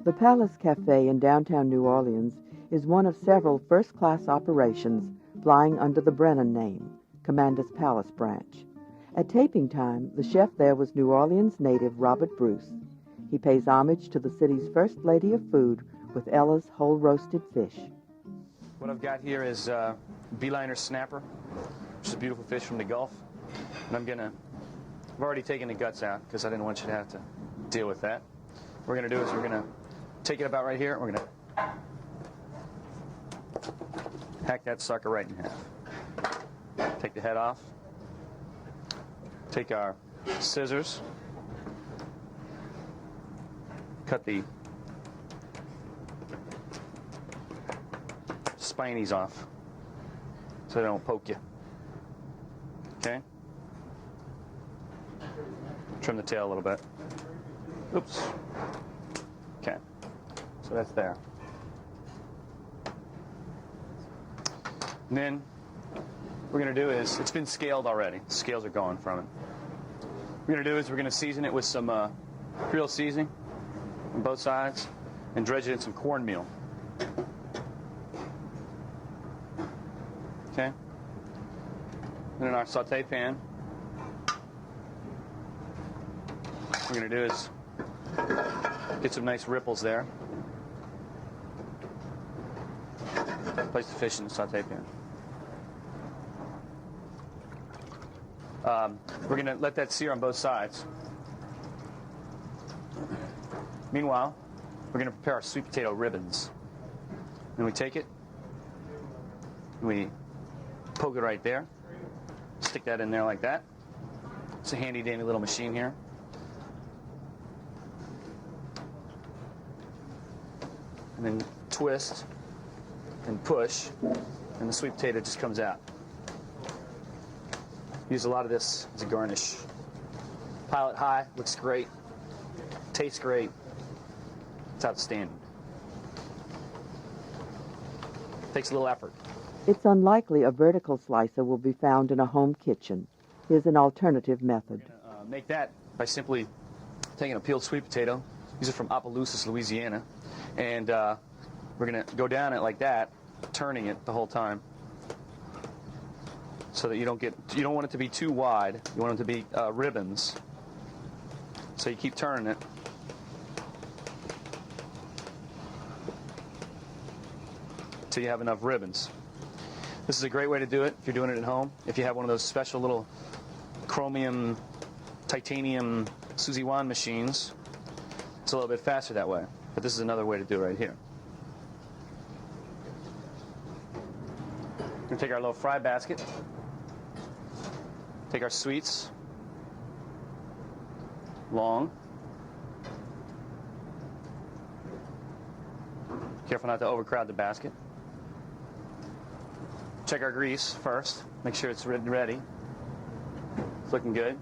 The Palace Cafe in downtown New Orleans is one of several first-class operations flying under the Brennan name, Commander's Palace Branch. At taping time, the chef there was New Orleans native Robert Bruce. He pays homage to the city's first lady of food with Ella's whole roasted fish. What I've got here is beeliner snapper, which is a beautiful fish from the Gulf. And I've already taken the guts out because I didn't want you to have to deal with that. What we're going to do is we're going to take it about right here, and we're going to hack that sucker right in half. Take the head off. Take our scissors. Cut the spinies off so they don't poke you. Okay? Trim the tail a little bit. Oops. Okay. So that's there. And then what we're going to do is, it's been scaled already. The scales are gone from it. What we're going to do is we're going to season it with some Creole seasoning on both sides and dredge it in some cornmeal. Okay? And in our saute pan, what we're going to do is get some nice ripples there. Place the fish in the saute pan. We're going to let that sear on both sides. Meanwhile, we're going to prepare our sweet potato ribbons. And we take it, and we poke it right there. Stick that in there like that. It's a handy dandy little machine here. And then twist and push, and the sweet potato just comes out. Use a lot of this as a garnish. Pile it high, looks great, tastes great, it's outstanding. Takes a little effort. It's unlikely a vertical slicer will be found in a home kitchen. Here's an alternative method. We're gonna make that by simply taking a peeled sweet potato. These are from Opelousas, Louisiana. And we're going to go down it like that, turning it the whole time, so that you don't want it to be too wide. You want them to be ribbons. So you keep turning it. Until you have enough ribbons. This is a great way to do it if you're doing it at home. If you have one of those special little chromium, titanium Suzy Wan machines, it's a little bit faster that way. But this is another way to do it right here. We're going to take our little fry basket, take our sweets, long. Careful not to overcrowd the basket. Check our grease first, make sure it's ready. It's looking good.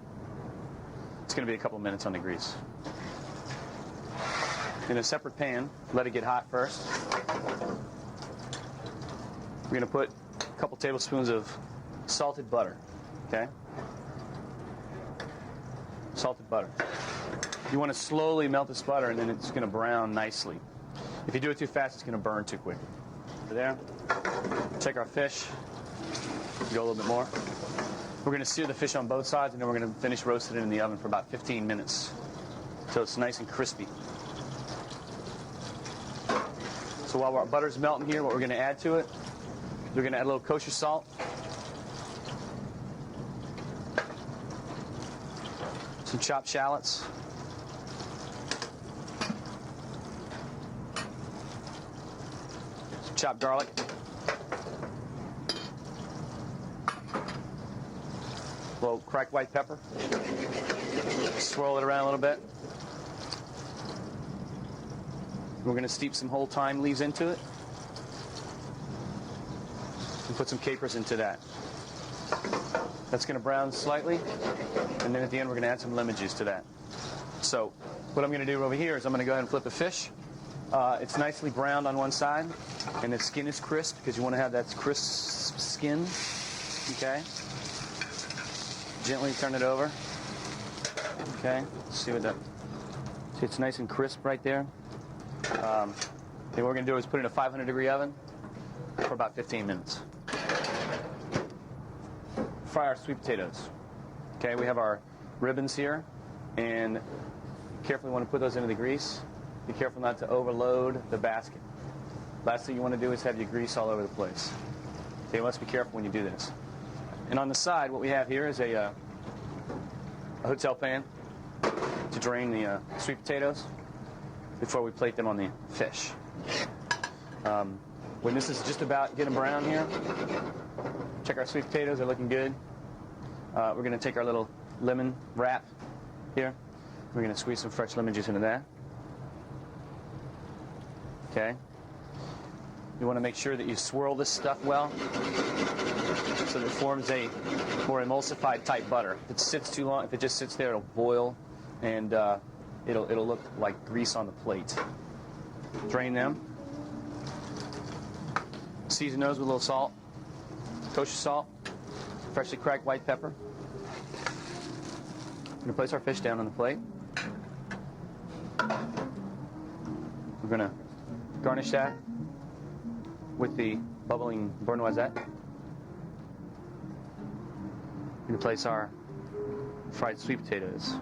It's going to be a couple of minutes on the grease. In a separate pan, let it get hot first. We're going to put a couple tablespoons of salted butter, okay? Salted butter. You want to slowly melt this butter, and then it's going to brown nicely. If you do it too fast, it's going to burn too quick. There. Check our fish. Go a little bit more. We're going to sear the fish on both sides, and then we're going to finish roasting it in the oven for about 15 minutes, so it's nice and crispy. So while our butter's melting here, what we're going to add to it, we're going to add a little kosher salt, some chopped shallots, some chopped garlic, a little cracked white pepper, swirl it around a little bit. We're going to steep some whole thyme leaves into it and put some capers into that. That's going to brown slightly, and then at the end we're going to add some lemon juice to that. So what I'm going to do over here is I'm going to go ahead and flip the fish. It's nicely browned on one side, and the skin is crisp because you want to have that crisp skin. Okay? Gently turn it over. Okay, let's see what that. See, it's nice and crisp right there. Then what we're going to do is put it in a 500-degree oven for about 15 minutes. Fry our sweet potatoes. Okay, we have our ribbons here, and carefully want to put those into the grease. Be careful not to overload the basket. Last thing you want to do is have your grease all over the place. So you must be careful when you do this. And on the side, what we have here is a hotel pan to drain the sweet potatoes before we plate them on the fish. When this is just about getting brown here, check our sweet potatoes, they're looking good. We're going to take our little lemon wrap here. We're going to squeeze some fresh lemon juice into that. Okay. You want to make sure that you swirl this stuff well so that it forms a more emulsified type butter. If it sits too long, if it just sits there, it'll boil and it'll look like grease on the plate. Drain them. Season those with a little salt, kosher salt, freshly cracked white pepper. We're going to place our fish down on the plate. We're going to garnish that with the bubbling beurre noisette. We're going to place our fried sweet potatoes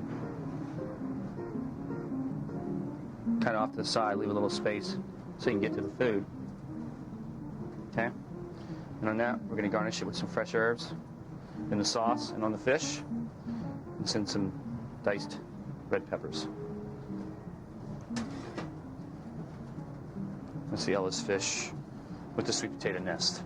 kind of off to the side, leave a little space so you can get to the food. Okay? And on that, we're going to garnish it with some fresh herbs in the sauce and on the fish, and send some diced red peppers. That's the Ellis fish with the sweet potato nest.